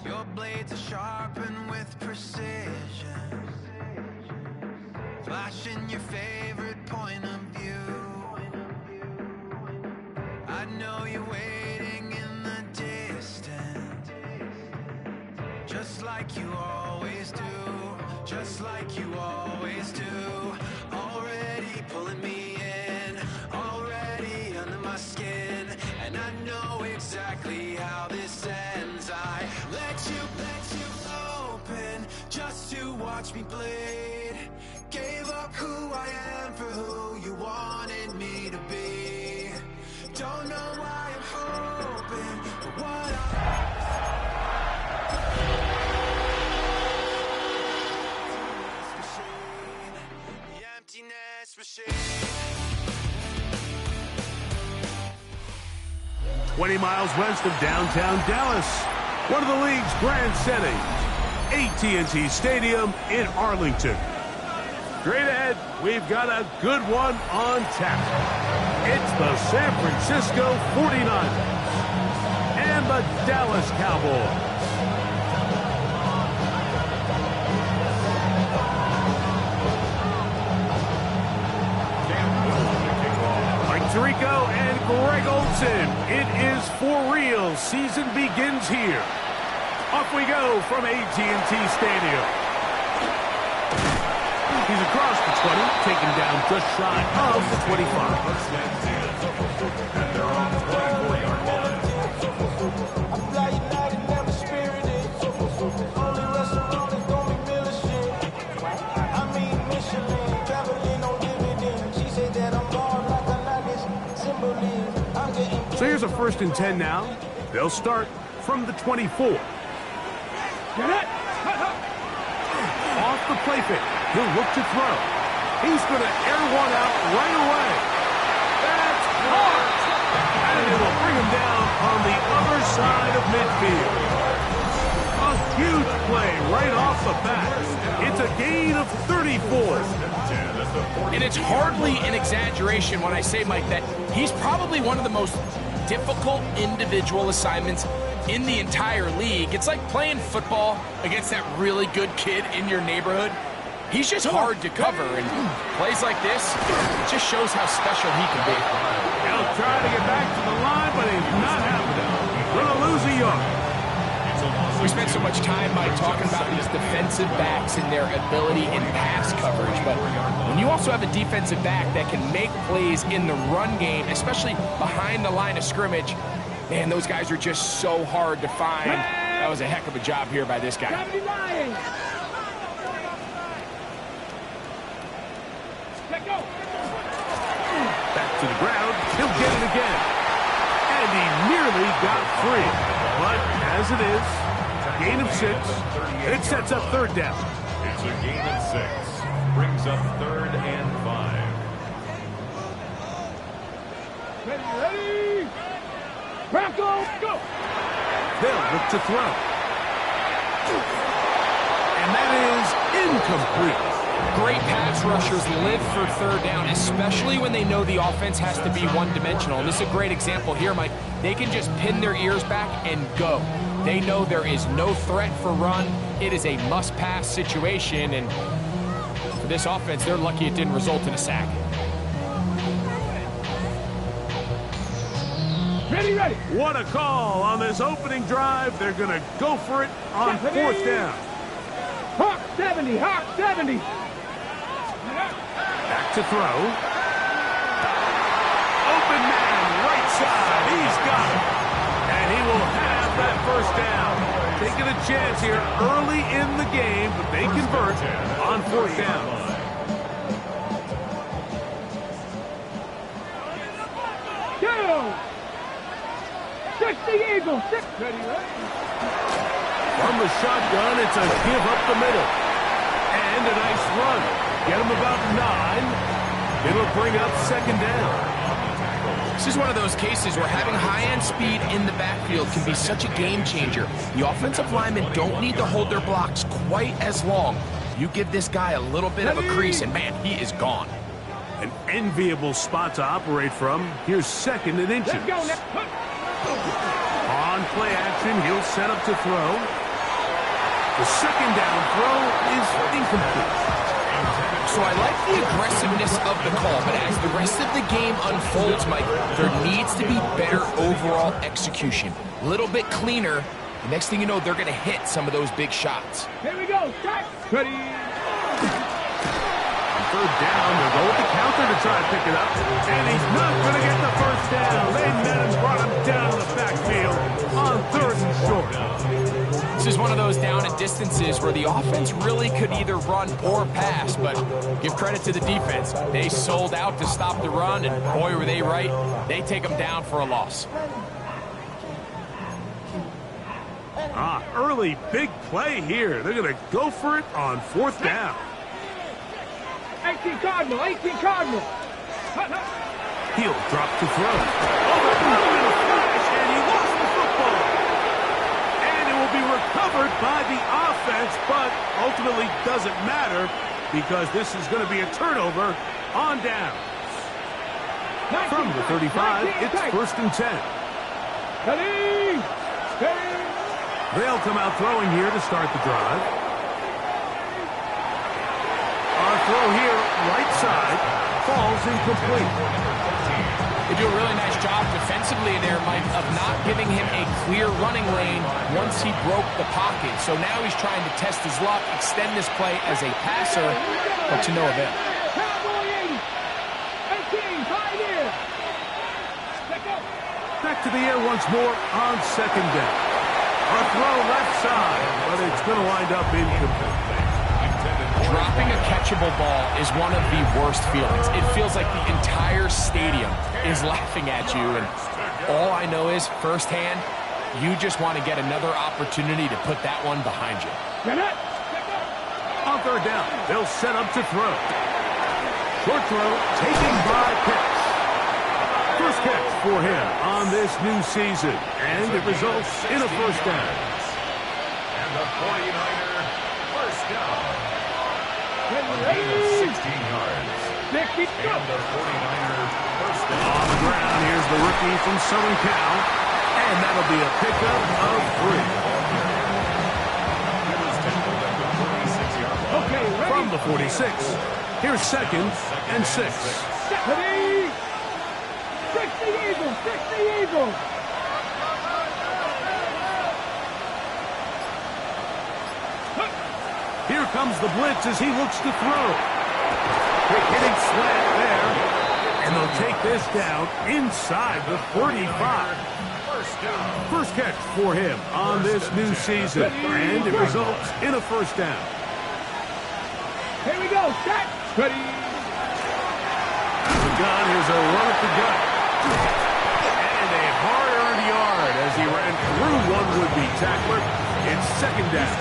Your blades are sharpened with precision, flashing your favorite point of view. I know you're waiting in the distance, just like you always do, just like you always do. Already pulling me in, already under my skin, and I know exactly how this ends. I let you open just to watch me bleed. Gave up who I am for who you wanted me to be. Don't know why I'm hoping for what the emptiness machine. 20 miles west of downtown Dallas, one of the league's grand settings, AT&T Stadium in Arlington. Straight ahead, we've got a good one on tap. It's the San Francisco 49ers and the Dallas Cowboys. Tirico and Greg Olsen. It is for real. Season begins here. Off we go from AT&T Stadium. He's across the 20, taken down just shy of the 25. So here's a 1st and 10 now. They'll start from the 24. Off the play fake. He'll look to throw. He's going to air one out right away. That's hard. And it will bring him down on the other side of midfield. A huge play right off the bat. It's a gain of 34. And it's hardly an exaggeration when I say, Mike, that he's probably one of the most difficult individual assignments in the entire league. It's like playing football against that really good kid in your neighborhood. He's just hard to cover, and plays like this just shows how special he can be. He'll try to get back to the line, but he's not having it. Going to lose a yard. We spent so much time, Mike, talking about these defensive backs and their ability in pass coverage, but when you also have a defensive back that can make plays in the run game, especially behind the line of scrimmage, man, those guys are just so hard to find. That was a heck of a job here by this guy. Back to the ground. He'll get it again. And he nearly got free. But as it is, gain of 6. It sets up third down. It's a gain of 6. Brings up 3rd and 5. Ready? Bronco, go! They'll look to throw. And that is incomplete. Great pass rushers live for third down, especially when they know the offense has to be one-dimensional. And this is a great example here, Mike. They can just pin their ears back and go. They know there is no threat for run. It is a must-pass situation, and for this offense, they're lucky it didn't result in a sack. Ready. What a call on this opening drive. They're going to go for it on 4th down. Hawk 70. Back to throw. Open man, right side. He's got it. And he will have that first down. Taking a chance here early in the game, but they convert on 4th down. Go! 60 Eagles. 6. Ready. From the shotgun, it's a give up the middle. And a nice run. Get him about 9. It'll bring up 2nd down. This is one of those cases where having high-end speed in the backfield can be such a game changer. The offensive linemen don't need to hold their blocks quite as long. You give this guy a little bit of a crease, and man, he is gone. An enviable spot to operate from. Here's 2nd and inches. Let's go next. On play action, he'll set up to throw. The 2nd down throw is incomplete. So I like the aggressiveness of the call, but as the rest of the game unfolds, Mike, there needs to be better overall execution. A little bit cleaner. The next thing you know, they're going to hit some of those big shots. Here we go. Start. Ready. On 3rd down, they'll go with the counter to try to pick it up. And he's not going to get the first down. They met and brought him down in the backfield on 3rd and short. This is one of those down and distances where the offense really could either run or pass, but give credit to the defense. They sold out to stop the run, and boy, were they right. They take them down for a loss. Early big play here. They're going to go for it on 4th down. 18 Cardinal. He'll drop to throw. And he lost the football. And it will be recovered by the offense, but ultimately doesn't matter because this is going to be a turnover on down. From the 35, it's 1st and 10. Ready. They'll come out throwing here to start the drive. Our throw here, right side, falls incomplete. They do a really nice job defensively there, Mike, of not giving him a clear running lane once he broke the pocket. So now he's trying to test his luck, extend this play as a passer, but to no avail. Back to the air once more on 2nd down. A throw left side, but it's going to wind up incomplete. Dropping a catchable ball is one of the worst feelings. It feels like the entire stadium is laughing at you, and all I know is, firsthand, you just want to get another opportunity to put that one behind you. On 3rd down, they'll set up to throw. Short throw, taken by Pitts. First catch for him on this new season, and it results in a 1st down. And the 49er first down. A gain of 16 yards. And the 49er first down. On the ground, here's the rookie from Southern Cal, and that'll be a pickup of 3. He was tackled at the 46-yard line. Okay, ready. From the 46, here's 2nd and 6. Ready. 60 Eagles. calls the blitz as he looks to throw. Quick hitting slant there. And they'll take this down inside the 35. First catch for him on this new season. And it results in a first down. Here we go. Set. Ready. As a gun, here's a run at the gut. And a hard-earned yard as he ran through one would-be tackler. It's second down.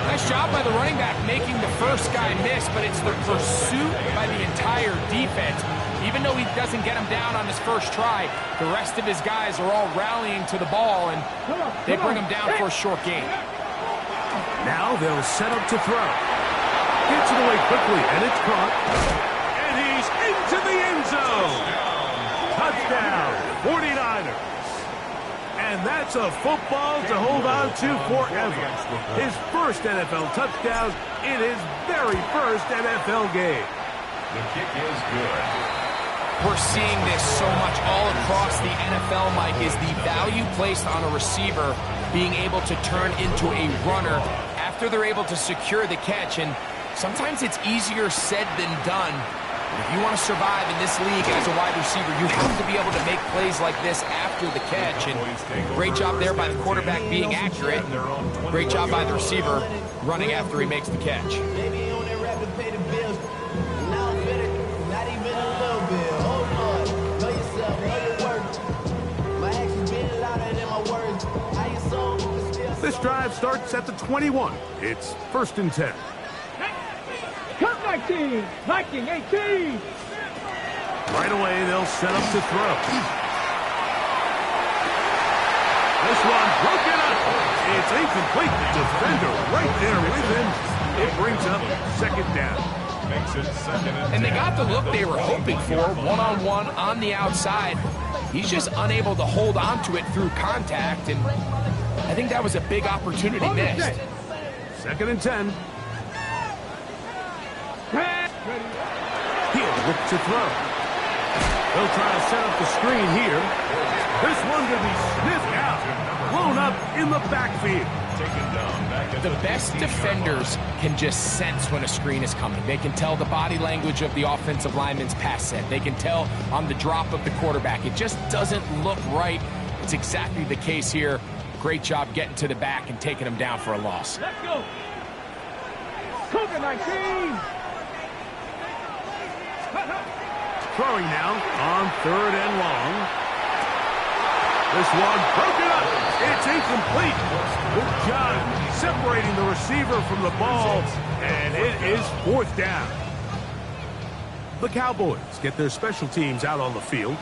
Nice job by the running back making the first guy miss, but it's the pursuit by the entire defense. Even though he doesn't get him down on his first try, the rest of his guys are all rallying to the ball, and they bring him down for a short gain. Now they'll set up to throw. Gets it away quickly, and it's caught. And he's into the end zone. Touchdown, 49ers. And that's a football to hold on to forever. His first NFL touchdown in his very first NFL game. The kick is good. We're seeing this so much all across the NFL, Mike, is the value placed on a receiver being able to turn into a runner after they're able to secure the catch. And sometimes it's easier said than done. If you want to survive in this league as a wide receiver, you have to be able to make plays like this after the catch. And great job there by the quarterback being accurate. Great job by the receiver running after he makes the catch. This drive starts at the 21. It's 1st and 10. Cut 19. 19-18. Right away, they'll set up to throw. This one broken up. It's incomplete. Defender right there with him. It brings up second down. Makes it second And they got the look they were hoping for, one-on-one on the outside. He's just unable to hold on to it through contact, and I think that was a big opportunity missed. 2nd and 10. He'll look to throw. They'll try to set up the screen here. This one to be sniffed out. Blown up in the backfield. The best defenders can just sense when a screen is coming. They can tell the body language of the offensive lineman's pass set. They can tell on the drop of the quarterback. It just doesn't look right. It's exactly the case here. Great job getting to the back and taking him down for a loss. Let's go. Cougar 19. Throwing now on 3rd and long. This one broken up. It's incomplete. Good job separating the receiver from the ball, and it is 4th down. The Cowboys get their special teams out on the field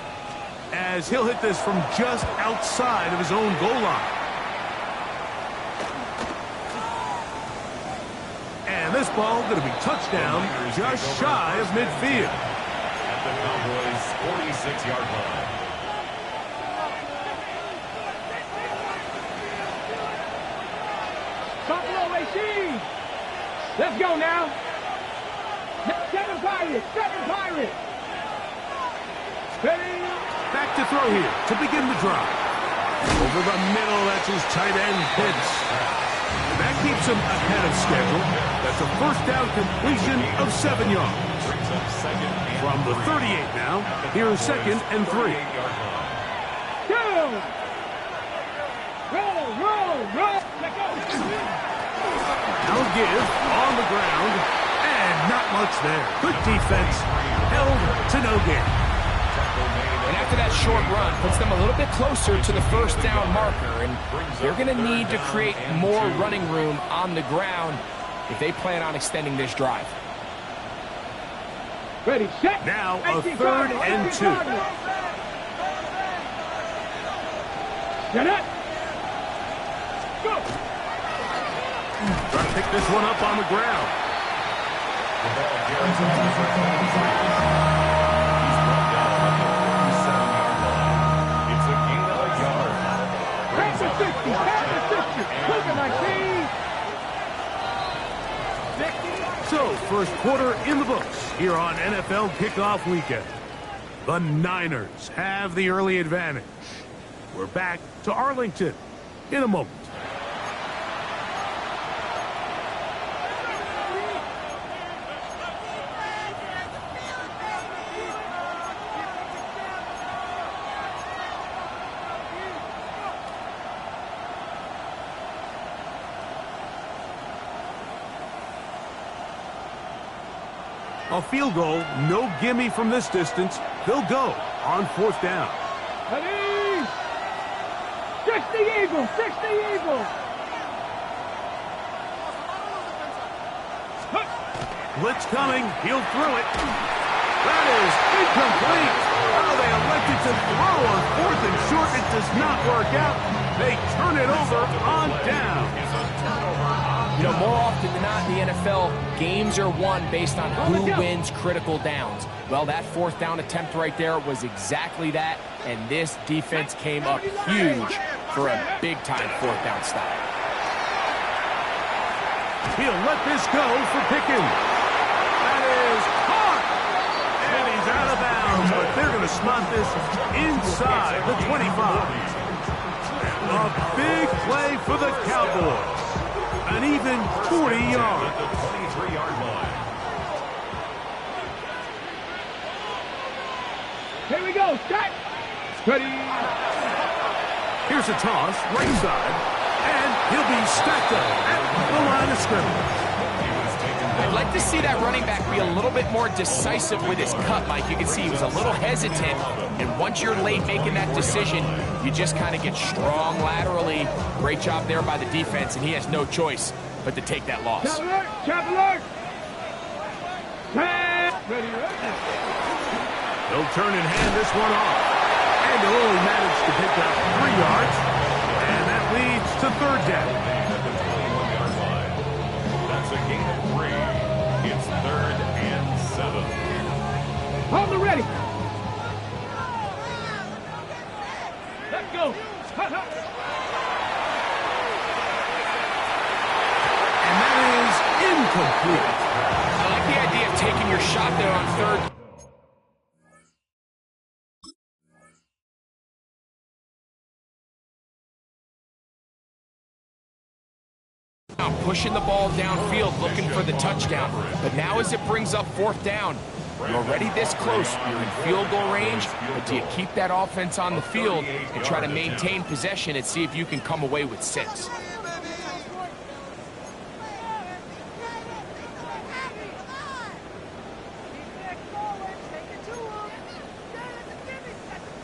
as he'll hit this from just outside of his own goal line. And this ball going to be touchdown just shy of midfield. At the Cowboys' 46-yard line. Buffalo AC. Let's go now. Seven Pirates. Ready. Back to throw here to begin the drive. Over the middle, that's his tight end, Pitts. That keeps him ahead of schedule. That's a first down completion of 7 yards. From the 38 now, here's 2nd and 3. Go. Roll. Let go. Now give on the ground, and not much there. Good defense, held to no gain. And after that short run, puts them a little bit closer to the first down marker, and they're going to need to create more running room on the ground if they plan on extending this drive. Ready, set. Now a 3rd and 2. Get it. Go. Trying to pick this one up on the ground. The ball carries him to the 25. He's brought down at the 7-yard line. It's a gain of a yard. Brings up 50. Cougar 19. So, first quarter in the books here on NFL Kickoff Weekend. The Niners have the early advantage. We're back to Arlington in a moment. A field goal, no gimme from this distance. They'll go on 4th down. Ready? 60 Eagles, 60 Eagles. Blitz coming, he'll throw it. That is incomplete. Oh, they elected to throw on 4th and short. It does not work out. They turn it over on down. You know, more often than not in the NFL, games are won based on who wins critical downs. Well, that 4th down attempt right there was exactly that, and this defense came up huge for a big-time 4th down stop. He'll let this go for Pickens. That is caught. And he's out of bounds, but they're going to spot this inside the 25. A big play for the Cowboys. An even 40 yards. At the 23-yard line. Here we go. Start. Ready. Here's a toss, right side, and he'll be stacked up at the line of scrimmage. I'd like to see that running back be a little bit more decisive with his cut, Mike. You can see he was a little hesitant, and once you're late making that decision, you just kind of get strong laterally. Great job there by the defense, and he has no choice but to take that loss. Chop alert. Chop alert. Ready. They'll turn and hand this one off. And they'll only manage to pick up 3 yards, and that leads to 3rd down. At the 21-yard line. That's a gain of 3. It's 3rd and 7. Hold the ready. Let's go. And that is incomplete. I like the idea of taking your shot there on 3rd. Pushing the ball downfield, looking for the touchdown. But now as it brings up 4th down, you're already this close. You're in field goal range, but do you keep that offense on the field and try to maintain possession and see if you can come away with 6?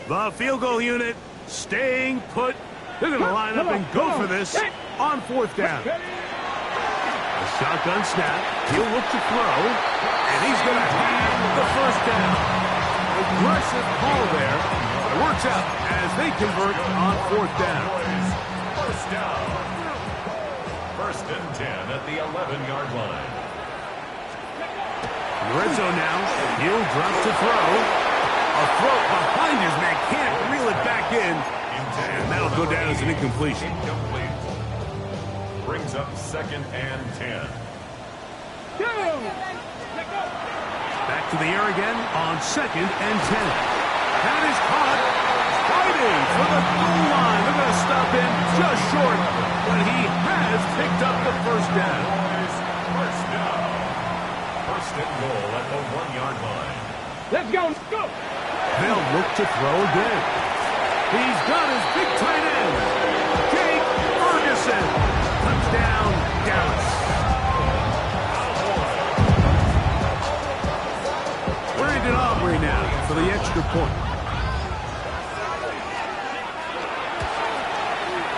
The field goal unit staying put. They're going to line up and go for this on 4th down. A shotgun snap. He'll look to throw, and he's going to have the 1st down. Aggressive call there. It works out as they convert on 4th down. 1st down. 1st and 10 at the 11-yard line. Red zone now. He'll drop to throw. A throw behind his man. Can't reel it back in. And that'll go down as an incompletion. Incomplete. Brings up 2nd and 10. Go. Back to the air again on 2nd and 10. That is caught. Fighting for the goal line. They're going to stop him just short, but he has picked up the 1st down. 1st down. 1st and goal at the 1-yard line. Let's go. Let's go. They'll look to throw again. He's got his big tight end, Jake Ferguson. Touchdown, Dallas. Brandon Aubrey now for the extra point.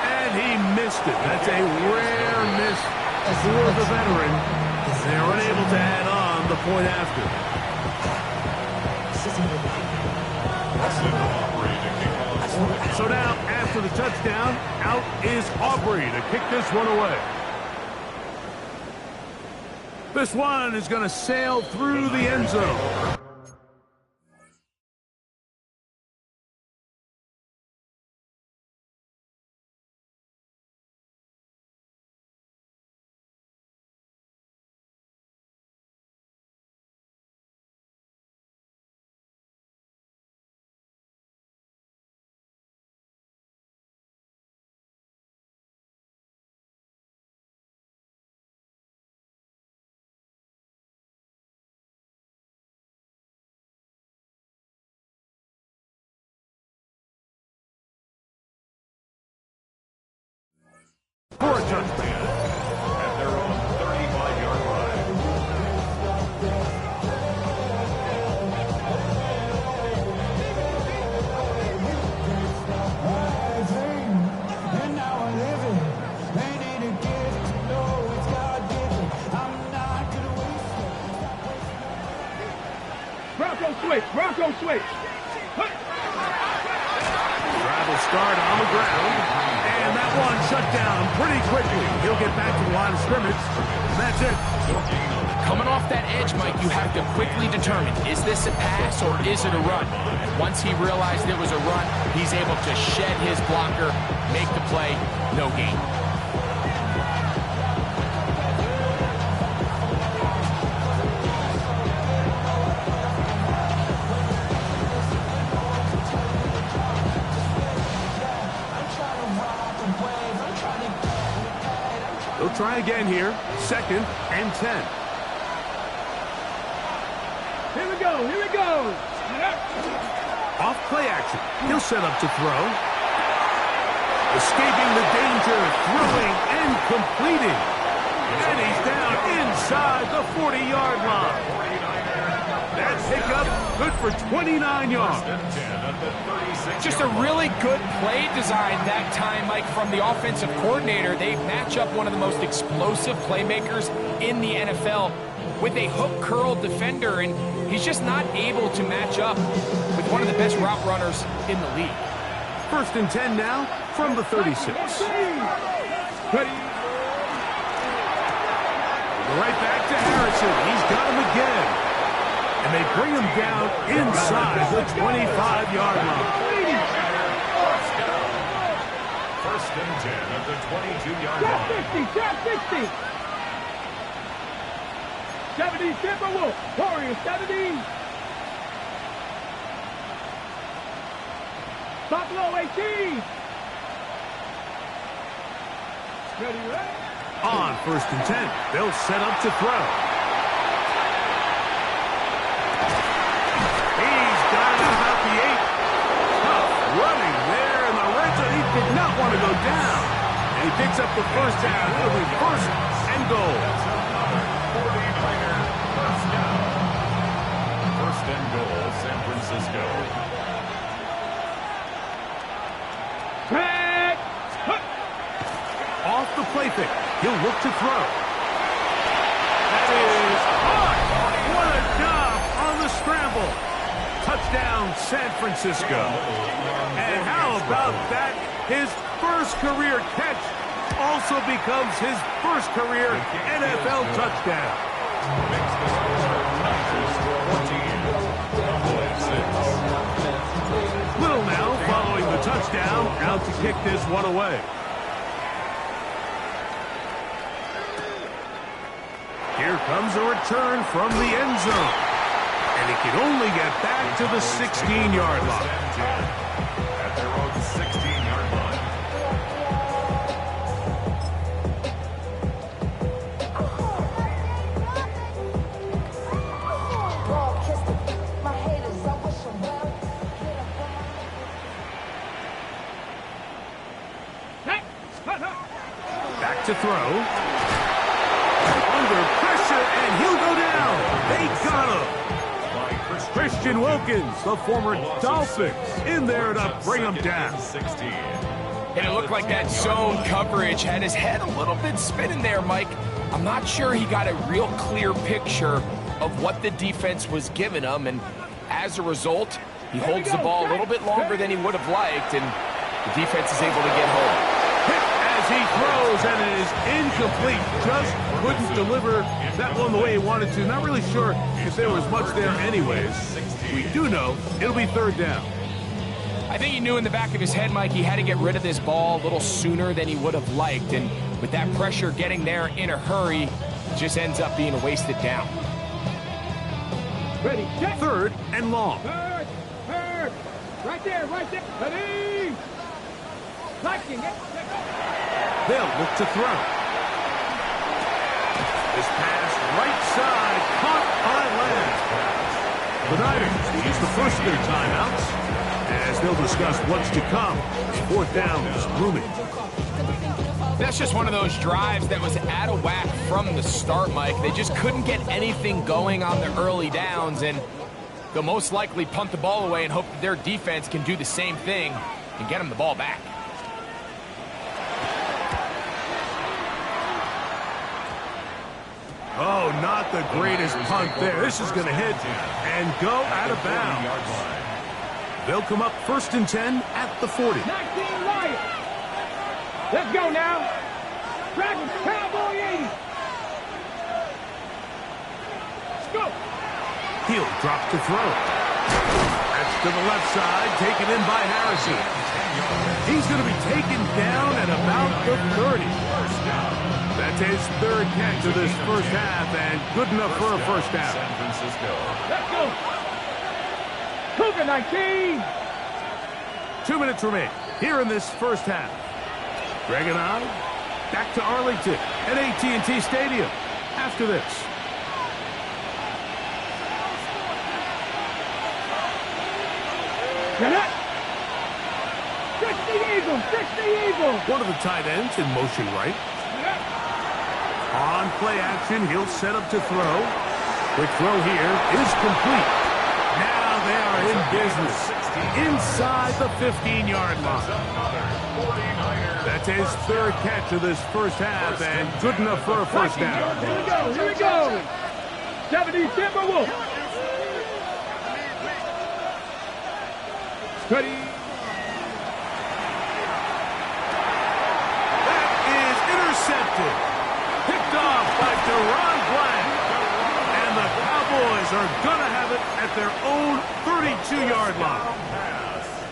And he missed it. That's a rare miss for the veteran. They're unable to add on the point after. So now, after the touchdown, out is Aubrey to kick this one away. This one is going to sail through the end zone. switch. Travel start on the ground. And that one shut down pretty quickly. He'll get back to the line of scrimmage. And that's it. Coming off that edge, Mike, you have to quickly determine, is this a pass or is it a run? And once he realized it was a run, he's able to shed his blocker, make the play, no gain. They'll try again here. 2nd and 10. Here we go. Here we go. Off play action. He'll set up to throw. Escaping the danger, throwing and completing. And he's down inside the 40-yard line. That pickup good for 29 yards. Just a really good play design that time, Mike, from the offensive coordinator. They match up one of the most explosive playmakers in the NFL with a hook curl defender, and he's just not able to match up with one of the best route runners in the league. 1st and 10 now from the 36. Ready. Right back to Harrison. He's got him again. And they bring him down inside the 25-yard line. 1st and 10 at the 22-yard line. Trap 60. 70 Timberwolf. Warriors 70. Buffalo 18. Ready. On 1st and 10, they'll set up to throw. He's got it about the 8. Tough running there in the red zone. He did not want to go down. And he picks up the first down. It'll be 1st and goal. 49er first down. 1st and goal, San Francisco. Track. Off the play fake. He'll look to throw. That is caught. What a job on the scramble. Touchdown, San Francisco. And how about that? His first career catch also becomes his first career NFL touchdown. Makes the score 14. Little now following the touchdown, out to kick this one away. Here comes a return from the end zone. And he can only get back to the 16-yard line. At their own 16-yard line. Back to throw. Under pressure, and he'll go down. They got him. Christian Wilkins, the former Dolphins, in there to bring him down. 16. And it looked like that zone coverage had his head a little bit spinning there, Mike. I'm not sure he got a real clear picture of what the defense was giving him, and as a result, he holds the ball a little bit longer than he would have liked, and the defense is able to get home. As he throws, and it is incomplete. Just couldn't deliver that one the way he wanted to. Not really sure if there was much there anyways. We do know it'll be 3rd down. I think he knew in the back of his head, Mike, he had to get rid of this ball a little sooner than he would have liked. And with that pressure getting there in a hurry, it just ends up being a wasted down. Ready. Check. 3rd and long. Third. Right there. Ready. Liking it. They'll look to throw. This pass right side, caught by Lamb. The Niners use the first of their timeouts as they'll discuss what's to come. 4th down is looming. That's just one of those drives that was out of whack from the start, Mike. They just couldn't get anything going on the early downs, and they'll most likely punt the ball away and hope that their defense can do the same thing and get them the ball back. Oh, not the greatest punt there. This is going to hit and go out of bounds. They'll come up 1st and 10 at the 40. 19 Lions. Let's go now. Dragons, Cowboy 80. Let's go. He'll drop to throw. That's to the left side, taken in by Harrison. He's going to be taken down at about the 30. That's his 3rd catch of this first half, and good enough for a first down. San Francisco. Let's go. Cougar 19. 2 minutes remain here in this first half. Greg and I back to Arlington at AT&T Stadium after this. Get it. 60 Eagles, 60 Eagles. One of the tight ends in motion right. On play action, he'll set up to throw. Quick throw here is complete. Now they are in business inside the 15-yard line. That's his 3rd catch of this first half, and good enough for a first down. Here we go, here we go. 70 Timberwolves. Ready. That is intercepted. Picked off by Deron Black. And the Cowboys are going to have it at their own 32-yard line.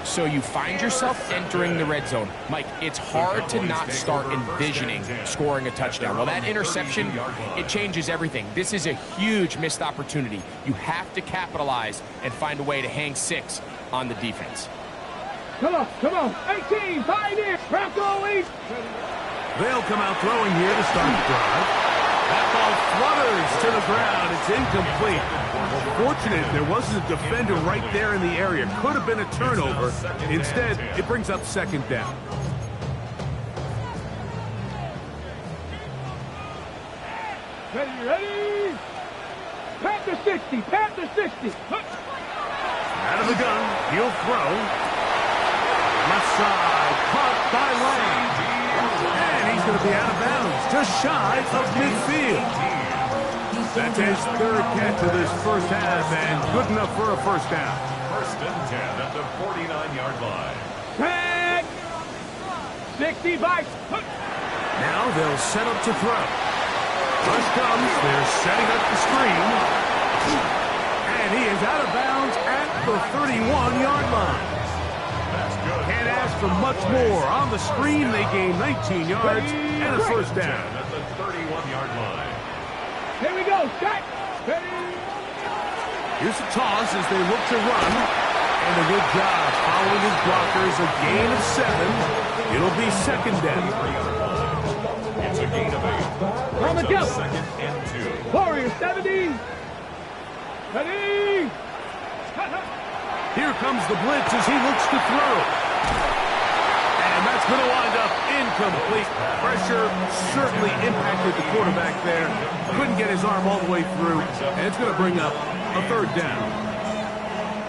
So you find yourself entering the red zone. Mike, it's hard to not start envisioning scoring a touchdown. Well, that interception, it changes everything. This is a huge missed opportunity. You have to capitalize and find a way to hang 6 on the defense. Come on, come on. 18, Pioneers, Bronco East. They'll come out throwing here to start the drive. That ball flutters to the ground. It's incomplete. Fortunate there wasn't a defender right there in the area. Could have been a turnover. Instead, it brings up 2nd down. Ready, ready. Panther 60, Panther 60. Out of the gun, he'll throw. Left side, caught by Lane. And he's going to be out of bounds, just shy of midfield. That's his 3rd catch of this first half, and good enough for a first down. 1st and 10 at the 49-yard line. Tag. 60 by. Now they'll set up to throw. Rush comes, they're setting up the screen. And he is out of bounds at the 31-yard line. Can't ask for much more. On the screen, they gain 19 yards and a first down. At the 31-yard line. Here we go. Set. Ready. Here's a toss as they look to run. And a good job following his blockers. A gain of 7. It'll be 2nd down. It's a gain of 8. On the go. 2nd and 2. Warriors 70. Ready. Here comes the blitz as he looks to throw. And that's going to wind up incomplete. Pressure certainly impacted the quarterback there. Couldn't get his arm all the way through. And it's going to bring up a 3rd down.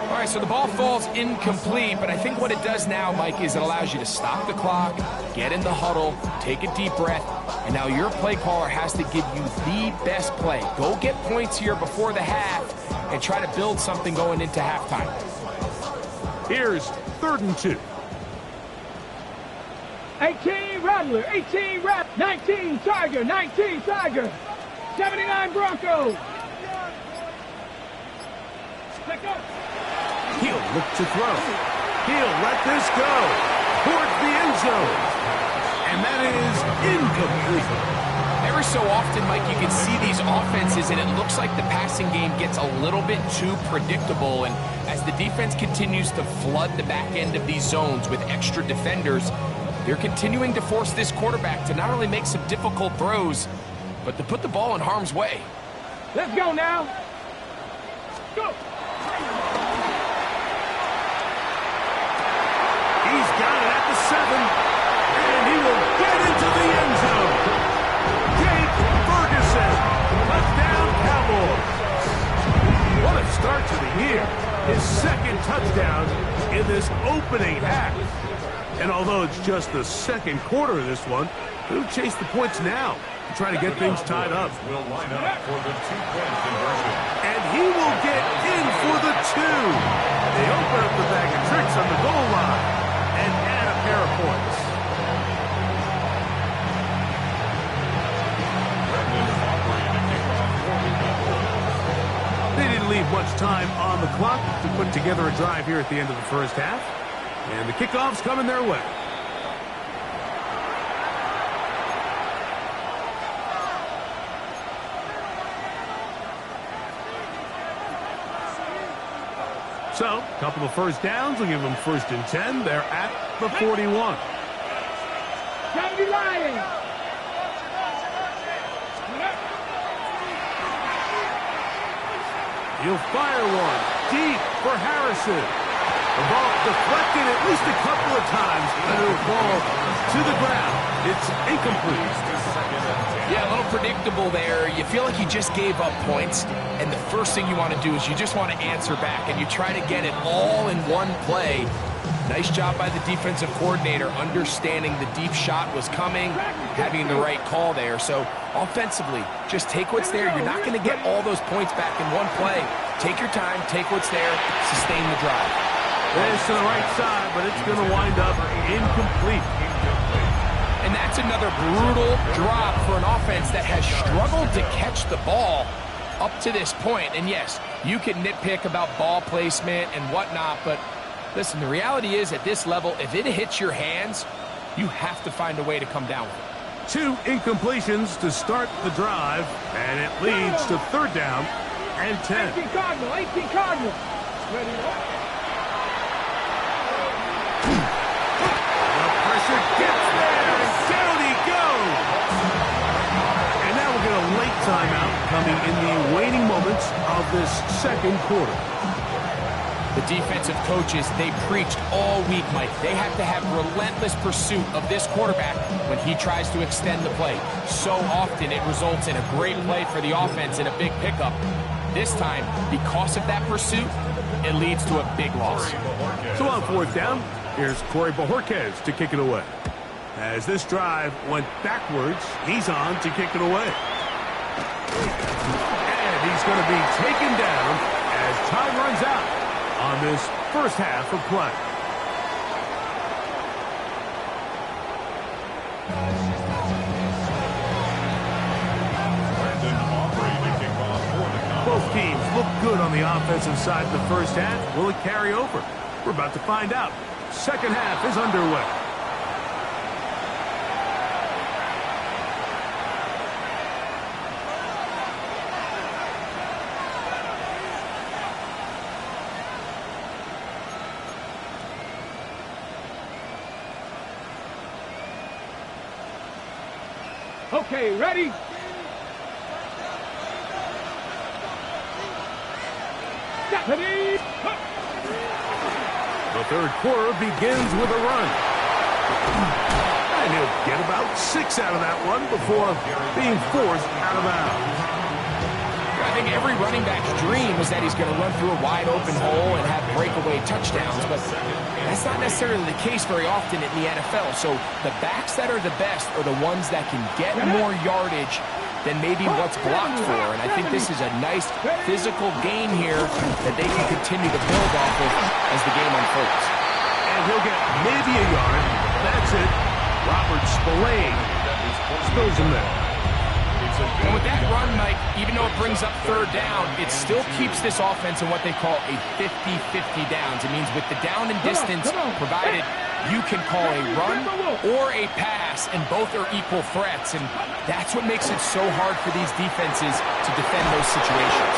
All right, so the ball falls incomplete, but I think what it does now, Mike, is it allows you to stop the clock, get in the huddle, take a deep breath, and now your play caller has to give you the best play. Go get points here before the half and try to build something going into halftime. Here's 3rd and 2. 18 Rattler, 18 Rat, 19 Tiger, 19 Tiger, 79 Bronco. Let go. He'll look to throw. He'll let this go towards the end zone. And that is incomplete. Every so often, Mike, you can see these offenses, and it looks like the passing game gets a little bit too predictable. And as the defense continues to flood the back end of these zones with extra defenders, they're continuing to force this quarterback to not only make some difficult throws, but to put the ball in harm's way. Let's go now. Go. He's got it at the 7, and he will get into the end zone. Jake Ferguson, touchdown Cowboys. What a start to the year. His 2nd touchdown in this opening half. And although it's just the second quarter of this one, he'll chase the points now to try to get things tied up. Will line up for the two-point conversion. And he will get in for the 2. They open up the bag of tricks on the goal line and add a pair of points. They didn't leave much time on the clock to put together a drive here at the end of the first half. And the kickoff's coming their way. So, a couple of first downs will give them 1st and 10. They're at the 41. County Lions. He'll fire one deep for Harrison. The ball deflected at least a couple of times, and it'll fall to the ground. It's incomplete. Yeah, a little predictable there. You feel like you just gave up points, and the first thing you want to do is you just want to answer back, and you try to get it all in one play. Nice job by the defensive coordinator understanding the deep shot was coming, having the right call there. So offensively, just take what's there. You're not going to get all those points back in one play. Take your time, take what's there, sustain the drive. It's to the right side, but it's going to wind up incomplete. And that's another brutal drop for an offense that has struggled to catch the ball up to this point. And yes, you can nitpick about ball placement and whatnot, but listen, the reality is at this level, if it hits your hands, you have to find a way to come down with it. 2 incompletions to start the drive, and it leads to 3rd down and 10. 18 Cardinal, 18 Cardinal. Ready up. The pressure gets there, and down he goes. And now we'll get a late timeout coming in the waning moments of this second quarter. The defensive coaches, they preached all week, Mike. They have to have relentless pursuit of this quarterback when he tries to extend the play. So often it results in a great play for the offense and a big pickup. This time, because of that pursuit, it leads to a big loss. So on 4th down, here's Corey Bojorquez to kick it away. As this drive went backwards, he's on to kick it away. And he's going to be taken down as time runs out on this first half of play. Both teams look good on the offensive side in the first half. Will it carry over? We're about to find out. Second half is underway. Okay, ready? Ready? The third quarter begins with a run. And he'll get about 6 out of that one before being forced out of bounds. I think every running back's dream is that he's going to run through a wide open hole and have breakaway touchdowns, but that's not necessarily the case very often in the NFL. So the backs that are the best are the ones that can get more yardage than maybe what's blocked for. And I think this is a nice physical gain here that they can continue to build off of as the game unfolds. And he'll get maybe a yard. That's it. Robert Spillane spills him there. And with that run, Mike, even though it brings up 3rd down, it still keeps this offense in what they call a 50-50 downs. It means with the down and distance provided, you can call a run or a pass, and both are equal threats. And that's what makes it so hard for these defenses to defend those situations.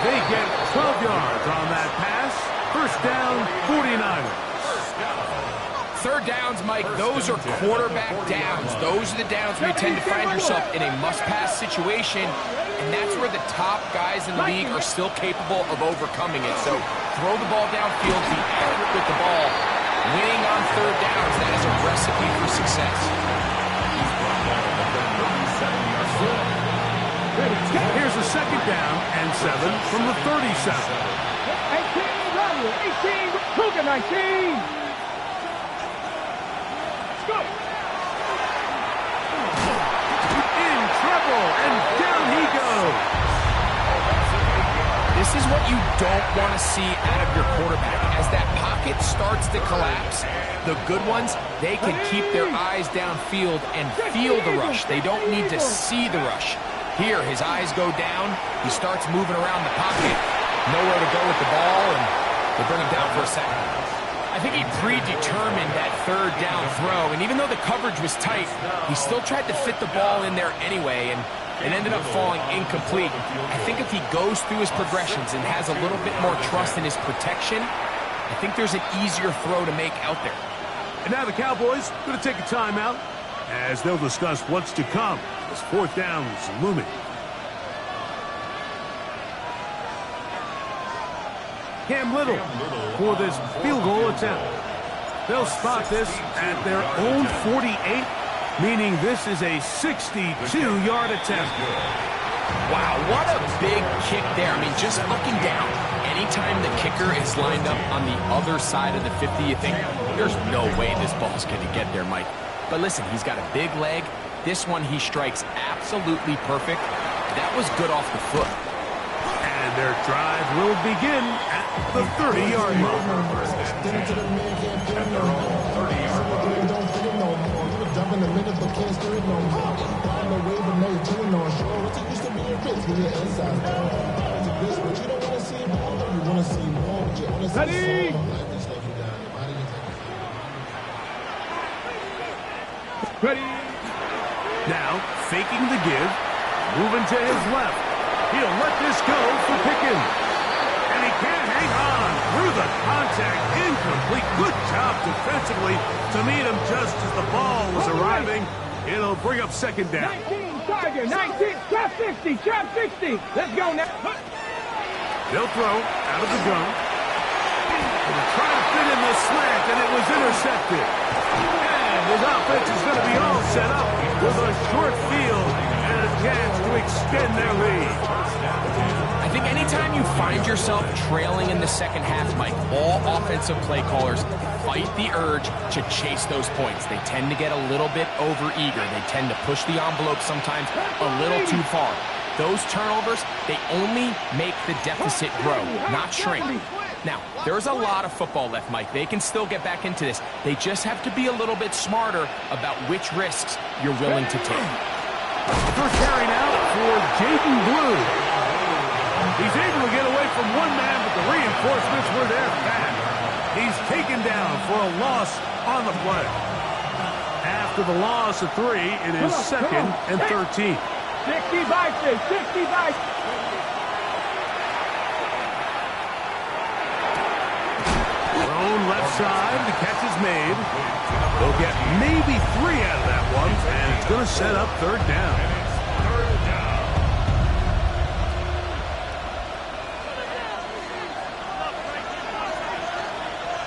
They get 12 yards on that pass. First down, 49ers. 3rd downs, Mike, those are quarterback downs. Those are the downs where you tend to find yourself in a must-pass situation, and that's where the top guys in the league are still capable of overcoming it. So throw the ball downfield, be accurate with the ball. Winning on 3rd downs, that is a recipe for success. Here's a 2nd down and 7 from the 37. 18, Rodney, 18, Cougar, 19. Go. In trouble, and down he goes. This is what you don't want to see out of your quarterback. As that pocket starts to collapse, the good ones, they can keep their eyes downfield and feel the rush. They don't need to see the rush. Here, his eyes go down. He starts moving around the pocket. Nowhere to go with the ball, and they bring him down for a second. I think he predetermined that third down throw, and even though the coverage was tight, he still tried to fit the ball in there anyway, and it ended up falling incomplete. I think if he goes through his progressions and has a little bit more trust in his protection, I think there's an easier throw to make out there. And now the Cowboys going to take a timeout as they'll discuss what's to come as fourth down is looming. Cam Little for this field goal attempt. They'll spot this at their own 48, meaning this is a 62-yard attempt. Wow, what a big kick there. I mean, just looking down, anytime the kicker is lined up on the other side of the 50, you think, there's no way this ball's going to get there, Mike. But listen, he's got a big leg. This one he strikes absolutely perfect. That was good off the foot. And their drive will begin at the 30-yard line. Ready? Ready? Now, faking the give, moving to his left. He'll let this go for Pickens. And he can't hang on through the contact. Incomplete. Good job defensively to meet him just as the ball was arriving. It'll bring up second down. 19, Tiger, 19, trap 60, trap 60. Let's go now. They'll throw out of the gun. They'll try to fit in the slant, and it was intercepted. And his offense is going to be all set up with a short field and a chance to extend their lead. I think anytime you find yourself trailing in the second half, Mike, all offensive play callers fight the urge to chase those points. They tend to get a little bit overeager. They tend to push the envelope sometimes a little too far. Those turnovers, they only make the deficit grow, not shrink. Now, there's a lot of football left, Mike. They can still get back into this. They just have to be a little bit smarter about which risks you're willing to take. First carry now for Jaden Blue. He's able to get away from one man, but the reinforcements were there fast. He's taken down for a loss on the play. After the loss of 3, it is second and 13. 60 by 6, 60 by 6. Thrown left side, the catch is made. They'll get maybe 3 out of that one, and it's going to set up third down.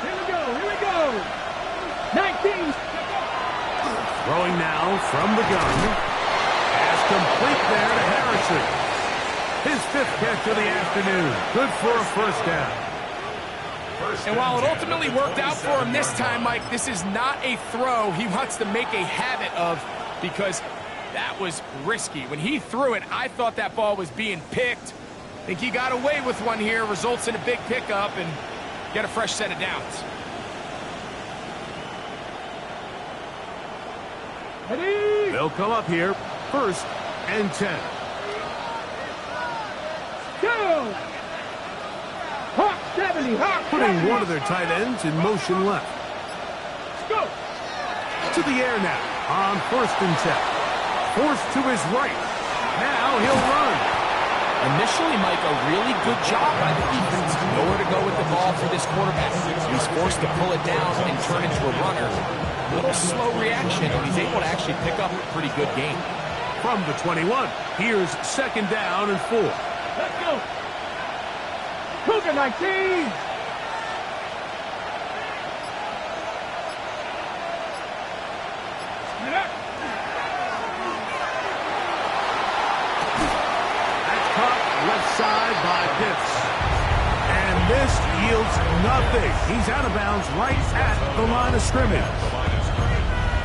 Here we go. 19. Throwing now from the gun. Complete there to Harrison. His 5th catch of the afternoon. Good for a first down. And while it ultimately worked out for him this time, Mike, this is not a throw he wants to make a habit of because that was risky. When he threw it, I thought that ball was being picked. I think he got away with one here, results in a big pickup and get a fresh set of downs. Ready? They'll come up here. First and 10. Go! Hawk 70, Hawk 70. Putting one of their tight ends in motion left. Go! To the air now on first and 10. Forced to his right. Now he'll run. Initially, Mike, a really good job by the defense. Nowhere to go with the ball for this quarterback. He's forced to pull it down and turn into a runner. A little slow reaction, and he's able to actually pick up a pretty good game. From the 21, here's second down and 4. Let's go! Cougar 19! That's caught left side by Pitts. And this yields nothing. He's out of bounds right at the line of scrimmage.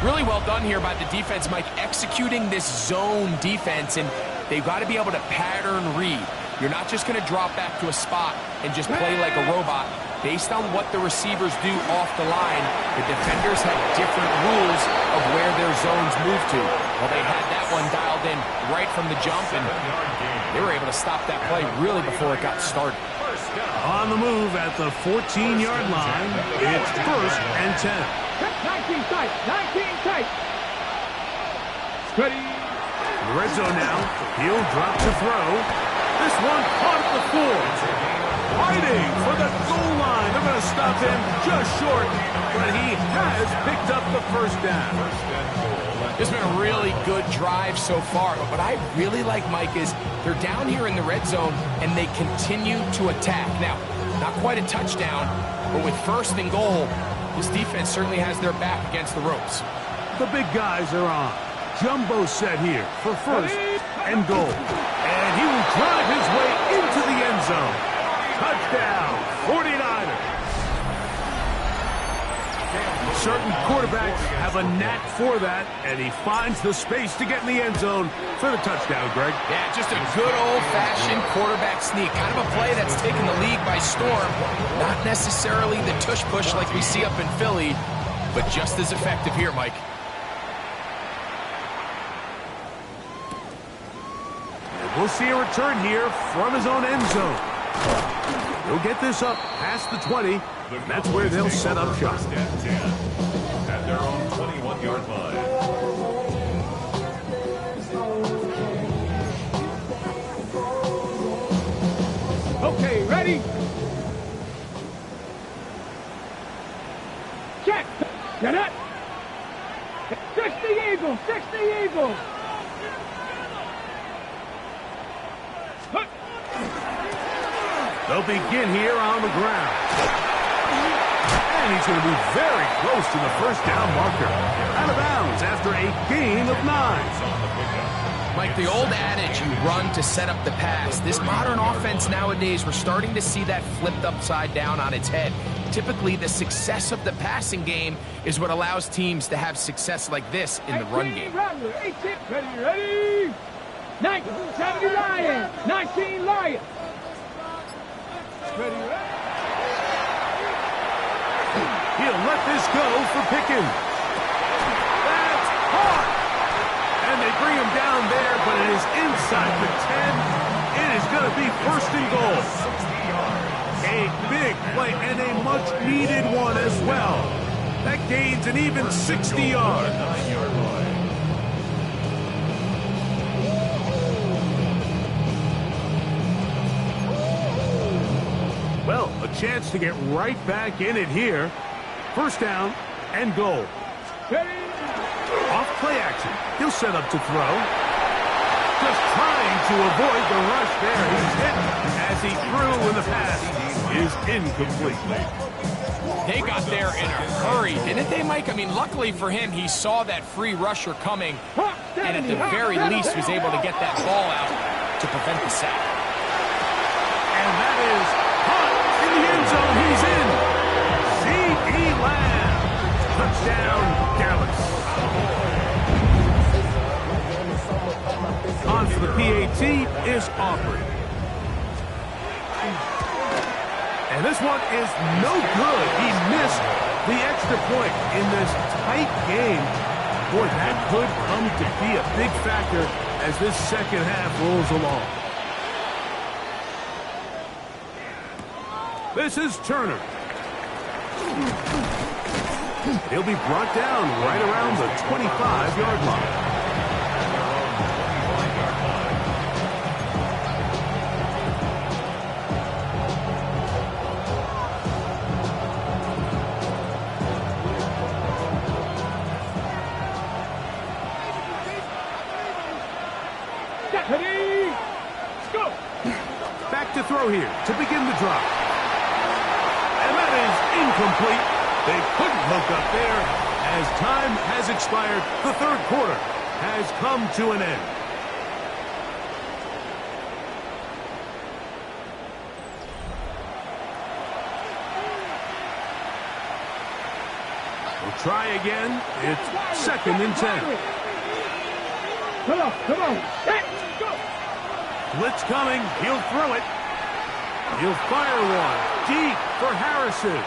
Really well done here by the defense, Mike, executing this zone defense, and they've got to be able to pattern read. You're not just going to drop back to a spot and just play like a robot. Based on what the receivers do off the line, the defenders have different rules of where their zones move to. Well, they had that one dialed in right from the jump, and they were able to stop that play really before it got started. On the move at the 14-yard line, it's 1st and 10. 19 tight, 19 tight. Ready. Red zone now. He'll drop to throw. This one caught at the 4. Fighting for the goal line. They're going to stop him just short, but he has picked up the first down. It's been a really good drive so far, but what I really like, Mike, is they're down here in the red zone, and they continue to attack. Now, not quite a touchdown, but with 1st and goal, this defense certainly has their back against the ropes. The big guys are on. Jumbo set here for 1st and goal. And he will drive his way into the end zone. Touchdown, 49ers. Certain quarterbacks have a knack for that, and he finds the space to get in the end zone for the touchdown, Greg. Yeah, just a good old-fashioned quarterback sneak. Kind of a play that's taken the league by storm. Not necessarily the tush-push like we see up in Philly, but just as effective here, Mike. And we'll see a return here from his own end zone. He'll get this up past the 20. That's where they'll set up shop. At their own 21-yard line. Okay, ready? Check. Get it. 60 Eagles, 60 Eagles. They'll begin here on the ground. And he's going to be very close to the first down marker. Out of bounds after a gain of 9. Mike, the old adage, you run to set up the pass. This modern offense nowadays, we're starting to see that flipped upside down on its head. Typically, the success of the passing game is what allows teams to have success like this in the run game. Rattler, 18, ready? 19, 70 Lions, 19 Lions. Ready, ready. He'll let this go for Pickens. That's hard. And they bring him down there, but it is inside the 10. It is going to be 1st and goal. A big play and a much-needed one as well. That gains an even 60 yards. Well, a chance to get right back in it here. 1st down and goal. Off play action. He'll set up to throw. Just trying to avoid the rush there. He's hit as he threw, and the pass is incomplete. They got there in a hurry, didn't they, Mike? I mean, luckily for him, he saw that free rusher coming, and at the very least was able to get that ball out to prevent the sack. And that is hot in the end zone. He's in. C.E. Lamb. Touchdown, Dallas. On for the PAT is Aubrey. And this one is no good. He missed the extra point in this tight game. Boy, that could come to be a big factor as this second half rolls along. This is Turner. He'll be brought down right around the 25-yard line. Ready? Go. Back to throw here to begin the drive. And that is incomplete. They couldn't hook up there as time has expired. The 3rd quarter has come to an end. We'll try again. It's 2nd and 10. Come on. Hey, go. Blitz coming. He'll throw it. He'll fire one. Deep for Harrison.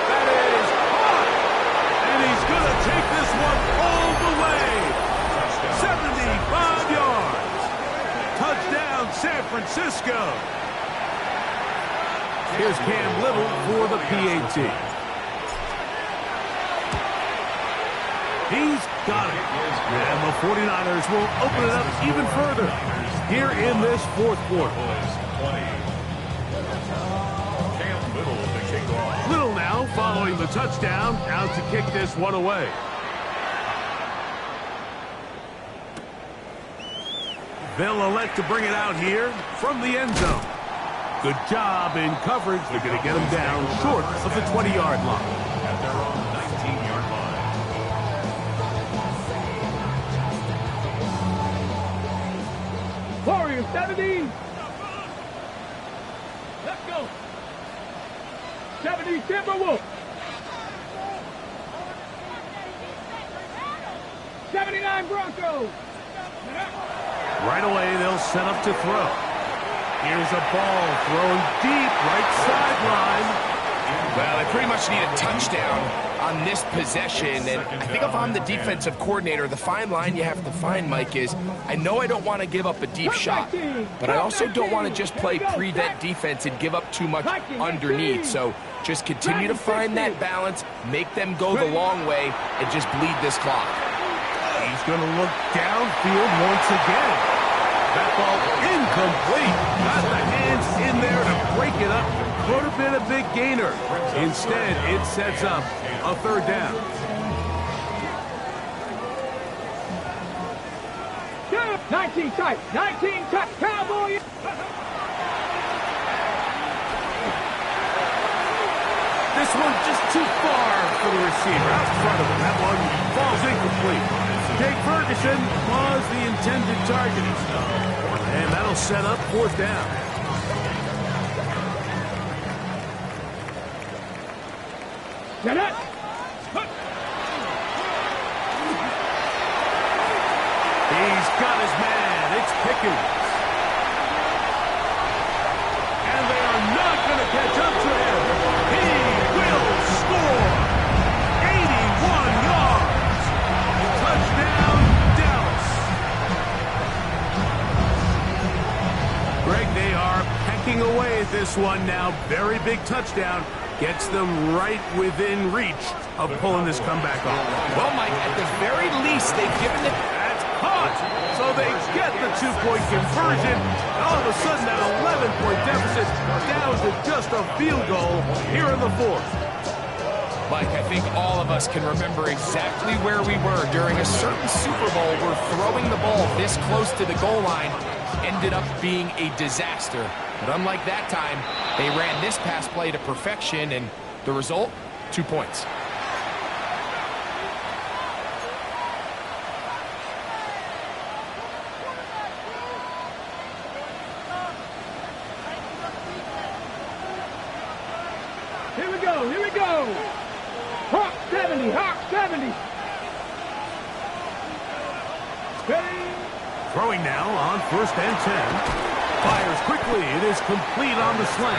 That is caught. And he's going to take this one all the way. 75 yards. Touchdown, San Francisco. Here's Cam Little for the PAT. He's got it. And the 49ers will open it up even further here in this 4th quarter. Little now following the touchdown, out to kick this one away. They'll elect to bring it out here from the end zone. Good job in coverage. They're going to get him down short of the 20-yard line. At their own 19-yard line. Warriors 70. Let's go. 70 Timberwolves. 79 Broncos. Right away, they'll set up to throw. Here's a ball thrown deep, right sideline. Well, they pretty much need a touchdown on this possession, and I think if I'm the defensive coordinator, the fine line you have to find, Mike, is I know I don't want to give up a deep shot, but I also don't want to just play prevent defense and give up too much underneath. So just continue to find that balance, make them go the long way, and just bleed this clock. He's going to look downfield once again. That ball incomplete. Got the hands in there to break it up. Could have been a big gainer. Instead, it sets up a 3rd down. 19 tight. Cowboy. This one just too far for the receiver. Out in front of him. That one falls incomplete. Jake Ferguson was the intended target. And that'll set up 4th down. Get it. He's got his man. It's Pickens. And they are not going to catch up to him. He will score. 81 yards. Touchdown, Dallas. Greg, they are pecking away at this one now. Very big touchdown. Gets them right within reach of pulling this comeback off. Well, Mike, at the very least, they've given it... That's caught. So they get the 2-point conversion. All of a sudden, that 11-point deficit down to just a field goal here in the 4th. Mike, I think all of us can remember exactly where we were during a certain Super Bowl where throwing the ball this close to the goal line ended up being a disaster. But unlike that time, they ran this pass play to perfection, and the result, 2 points. Here we go. Hawk 70. Ready. Throwing now on 1st and 10. Fires quickly. It is complete on the slant.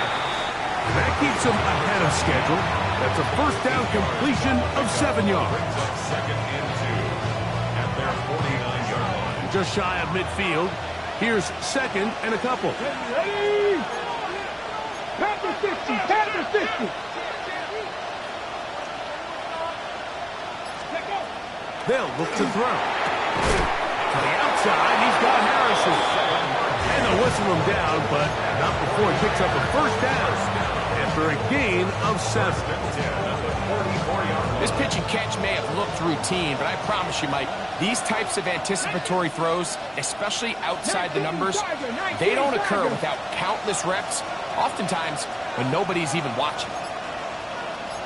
That keeps him ahead of schedule. That's a 1st down completion of 7 yards. 2nd and 2 at their 49-yard line. Just shy of midfield. Here's 2nd and a couple. Ready. Panther 50. They'll look to throw. To the outside, he's got Harrison. And they'll whistle him down, but not before he picks up a 1st down after a gain of 7. This pitch and catch may have looked routine, but I promise you, Mike, these types of anticipatory throws, especially outside the numbers, they don't occur without countless reps, oftentimes when nobody's even watching.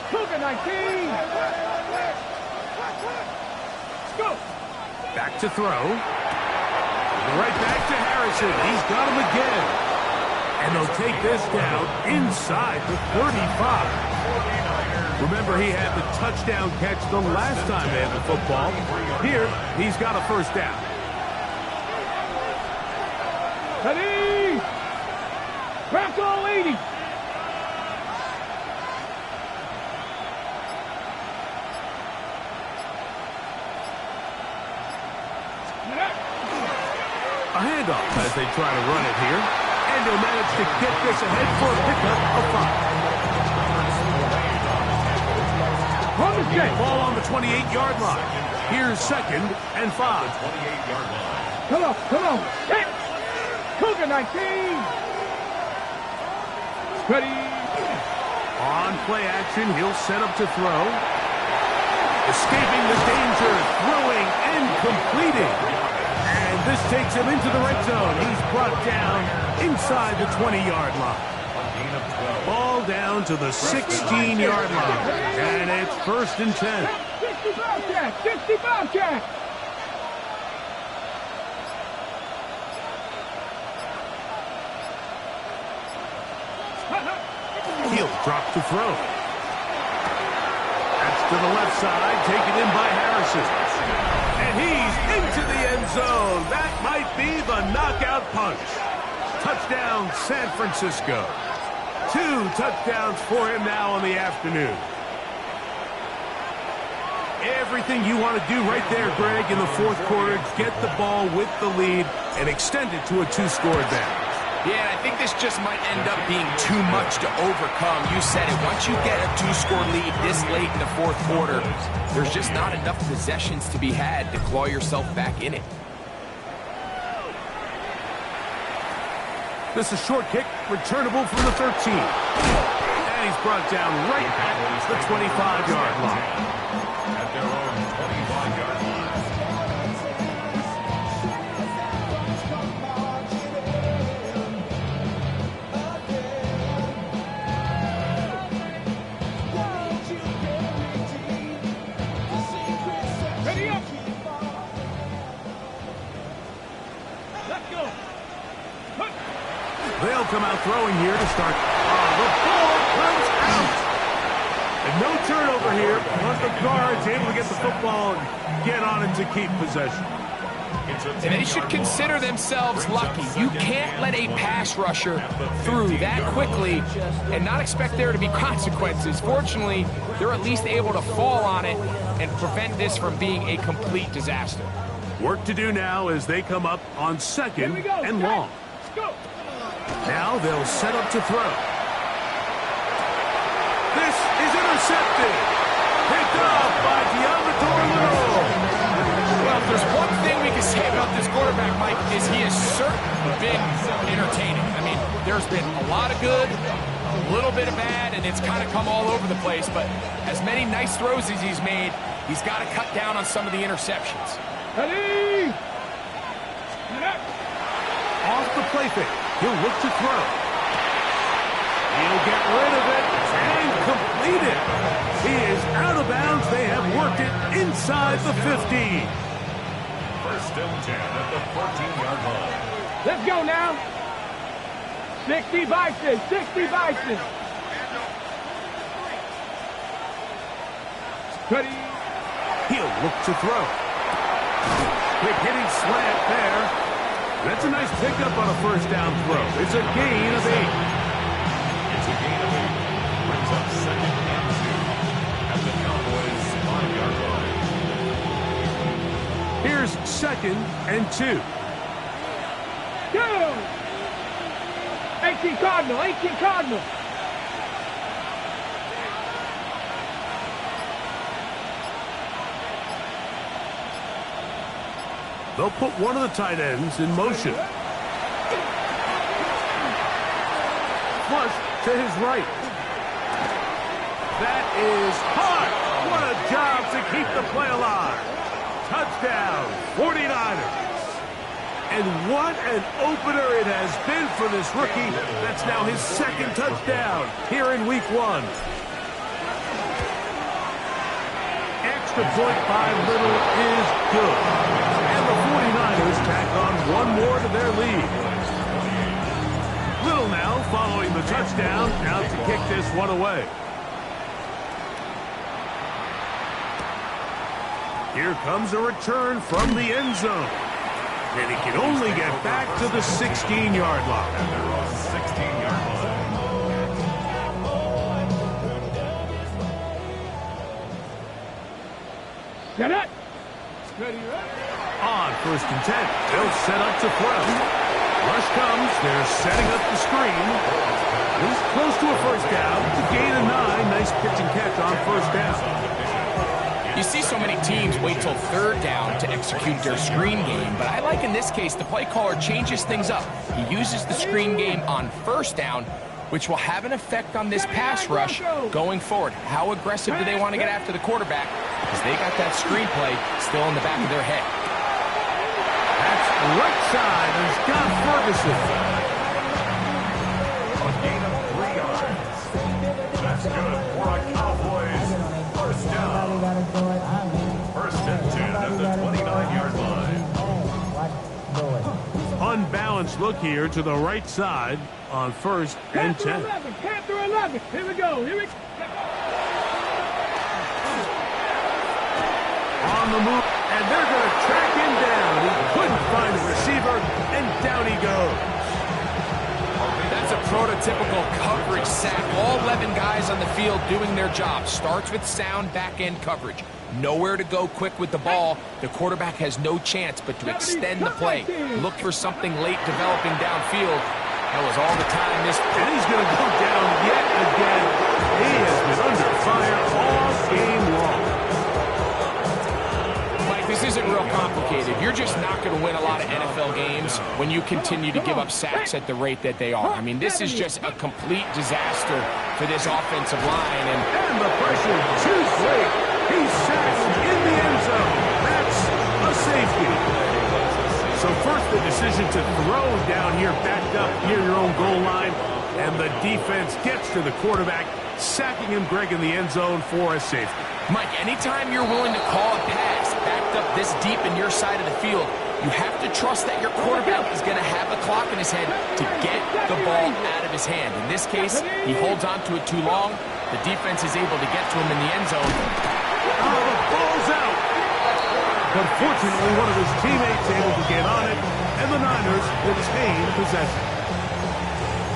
Cougar 19. Go. Back to throw. Right back to Harrison. He's got him again. And they'll take this down inside the 35. Remember, he had the touchdown catch the last time they had the football. Here, he's got a first down. Ready? Bronco 80. A handoff as they try to run it here. And they'll manage to get this ahead for a pickup of 5. On the check. Ball on the 28-yard line. Here's 2nd and 5. 28-yard line. Come on. Hit. Cougar 19. Ready? On play action, he'll set up to throw. Escaping the danger, throwing and completing. And this takes him into the red zone. He's brought down inside the 20-yard line. Ball down to the 16-yard line. And it's 1st and 10. 60 Bobcat. 60 Bobcat. He'll drop to throw. That's to the left side, taken in by Harrison. And he's into the end zone. That might be the knockout punch. Touchdown, San Francisco. 2 touchdowns for him now on the afternoon. Everything you want to do right there, Greg, in the 4th quarter, get the ball with the lead and extend it to a 2-score advantage. Yeah, and I think this just might end up being too much to overcome. You said it. Once you get a 2-score lead this late in the 4th quarter, there's just not enough possessions to be had to claw yourself back in it. This is a short kick, returnable from the 13. And he's brought down right at the 25-yard line. At their own 25-yard line. Ready up. Let's go. They'll come out throwing here to start. The ball comes out. And no turnover here, but the guard's able to get the football and get on it to keep possession. And they should consider themselves lucky. You can't let a pass rusher through that quickly and not expect there to be consequences. Fortunately, they're at least able to fall on it and prevent this from being a complete disaster. Work to do now as they come up on 2nd and long. Let's go. Now they'll set up to throw. This is intercepted. Picked off by Little. Well, if there's one thing we can say about this quarterback, Mike, is he has certainly been entertaining. I mean, there's been a lot of good, a little bit of bad, and it's kind of come all over the place. But as many nice throws as he's made, he's got to cut down on some of the interceptions. Ready? Off the play fake. He'll look to throw. He'll get rid of it and complete it. He is out of bounds. They have worked it inside the 15. 1st and 10 at the 14-yard line. Let's go now. 60 Bison. 60 Bison. Ready? He'll look to throw. Quick hitting slant there. That's a nice pickup on a 1st down throw. It's a gain of 8. It's a gain of 8. Brings up 2nd and 2 at the Cowboys' 5-yard line. Here's 2nd and 2. Go! 18 Cardinal. 18 Cardinal. They'll put one of the tight ends in motion. Flush to his right. That is hard. What a job to keep the play alive. Touchdown, 49ers. And what an opener it has been for this rookie. That's now his 2nd touchdown here in week 1. Extra point by Little is good. And the 49ers tack on one more to their lead. Little now following the touchdown, out to kick this one away. Here comes a return from the end zone. And he can only get back to the 16-yard line. At their own 16-yard line. Set up. On 1st and 10, they'll set up to throw. Rush comes, they're setting up the screen. He's close to a first down. To gain a 9, nice pitch and catch on first down. You see so many teams wait till 3rd down to execute their screen game, but I like in this case the play caller changes things up. He uses the screen game on 1st down, which will have an effect on this pass rush going forward. How aggressive do they want to get after the quarterback? Because they got that screen play still in the back of their head. That's right side, and Scott Ferguson. A gain of 3 yards. That's good for a Cowboys first down. 1st and 10 at the 29-yard line. Unbalanced look here to the right side on 1st and 10. 11. Here we go. On the move, and they're going to track him down. He couldn't find the receiver, and down he goes. That's a prototypical coverage sack. All 11 guys on the field doing their job. Starts with sound back-end coverage. Nowhere to go quick with the ball. The quarterback has no chance but to extend the play. Look for something late developing downfield. That was all the time this... And he's going to go down yet again. He has been under fire all game long. Mike, this isn't real complicated. You're just not going to win a lot of NFL games when you continue to give up sacks at the rate that they are. I mean, this is just a complete disaster for this offensive line. And the pressure too great. He's sacked in the end zone. That's a safety. So first the decision to throw down here, backed up near your own goal line. And the defense gets to the quarterback, sacking him, Greg, in the end zone for a safety. Mike, anytime you're willing to call a pass backed up this deep in your side of the field, you have to trust that your quarterback is going to have the clock in his head to get the ball out of his hand. In this case, he holds on to it too long. The defense is able to get to him in the end zone. Oh, the ball's out. But fortunately, one of his teammates able to get on it, and the Niners retain possession.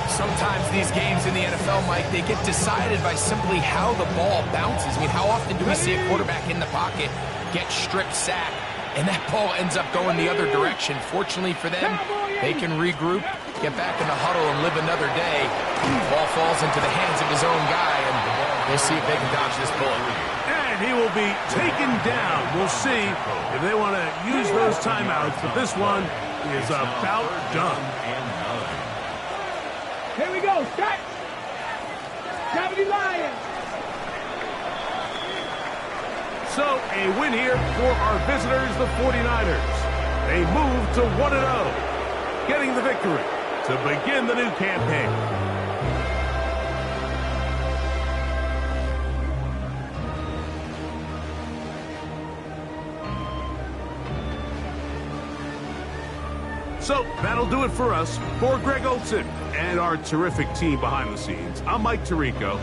Sometimes these games in the NFL, Mike, they get decided by simply how the ball bounces. I mean, how often do we see a quarterback in the pocket get stripped sack, and that ball ends up going the other direction? Fortunately for them, they can regroup, get back in the huddle, and live another day. Ball falls into the hands of his own guy, and we'll see if they can dodge this bullet. And he will be taken down. We'll see if they want to use those timeouts, but this one is about done. Here we go. Start. 70 Lions. So a win here for our visitors, the 49ers. They move to 1-0, getting the victory to begin the new campaign. So that'll do it for us. For Greg Olson and our terrific team behind the scenes, I'm Mike Tirico.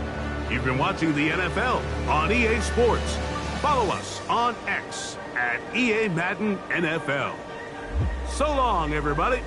You've been watching the NFL on EA Sports. Follow us on X at EA Madden NFL. So long, everybody.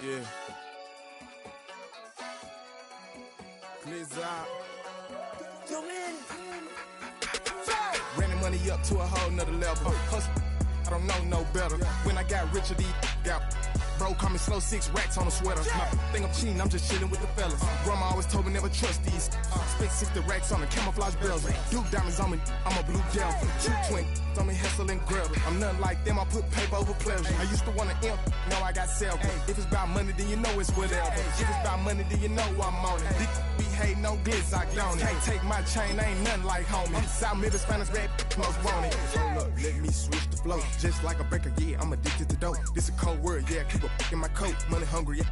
Yeah. Blizzard. Running money up to a whole nother level. Hustle, I don't know no better. When I got richer, these got bro, call me slow, 6 racks on a sweater. My think I'm cheating, I'm just chilling with the fellas. Grandma always told me never trust these. Spent 60 racks on the camouflage bells. Duke diamonds on me, I'm a blue gel. Two twin on me, Hessel and Gretel. I'm nothing like them, I put paper over pleasure. I used to want to imp, now I got several. If it's about money, then you know it's whatever. If it's about money, then you know I'm on it. We hate no glitz, I don't. Can't take my chain, ain't nothing like homie. South Middle Spanish red, most want it. Hold up, let me switch the flow. Just like a baker, yeah, I'm addicted to dope. This a cold word, yeah, keep a in my coat. Money hungry, yeah.